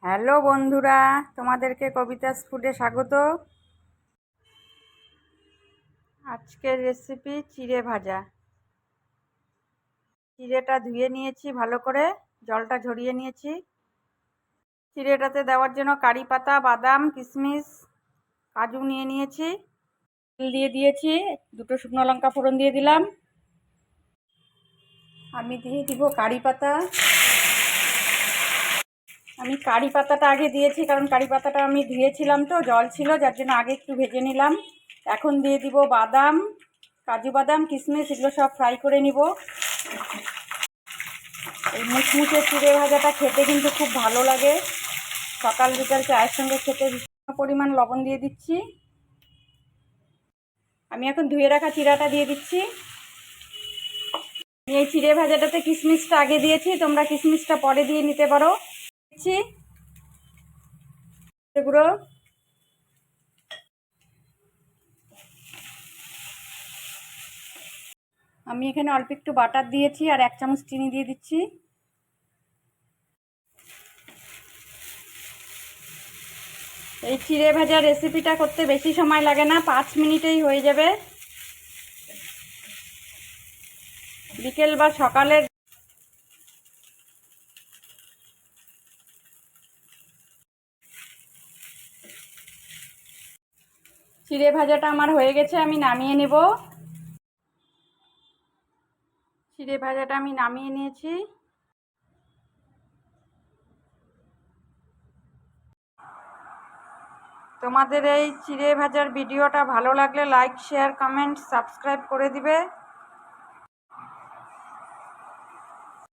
Hello বন্ধুরা, তোমাদেরকে কবিতাস ফুডে স্বাগত। আজকের রেসিপি চিড়ে ভাজা। চিড়েটা ধুয়ে নিয়েছি ভালো করে, জলটা ঝরিয়ে নিয়েছি। চিড়েটাতে দেওয়ার জন্য কারি পাতা, বাদাম, কিশমিশ, কাজু নিয়ে নিয়েছি। তেল দিয়ে দিয়েছি, দুটো শুকনো লঙ্কা ফোড়ন দিয়ে দিলাম। আমি দিয়ে দিব কারি পাতা। আমি কারি পাতাটা আগে দিয়েছি কারণ কারি পাতাটা আমি ধুয়েছিলাম, তো জল ছিল যার জন্য আগে একটু ভেজে নিলাম। এখন দিয়ে দিব বাদাম, কাজু বাদাম, কিশমিশ, এগুলো সব ফ্রাই করে নিব। এই মুচমুচে চিড়ে ভাজাটা খেতে কিন্তু খুব ভালো লাগে। সকাল বিকাল চায়ের সঙ্গে খেতে ভীষণ পরিমাণ লবণ দিয়ে দিচ্ছি। আমি এখন ধুয়ে রাখা চিড়াটা দিয়ে দিচ্ছি। এই চিড়ে ভাজাটাতে কিশমিশটা আগে দিয়েছি, তোমরা কিশমিশটা পরে দিয়ে নিতে পারো। দিচ্ছি এগুলো। আমি এখানে অল্প একটু বাটার দিয়েছি আর 1 চামচ চিনি দিয়ে দিচ্ছি। এই চিড়ে ভাজা রেসিপিটা করতে বেশি সময় লাগে না, 5 মিনিটেই হয়ে যাবে। বিকেল বা সকালের চিড়ে ভাজাটা আমার হয়ে গেছে, আমি নামিয়ে নেব। চিড়ে ভাজাটা আমি নামিয়ে নিয়েছি। তোমাদের এই চিড়ে ভাজার ভিডিওটা ভালো লাগলে লাইক, শেয়ার, কমেন্ট, সাবস্ক্রাইব করে দিবে।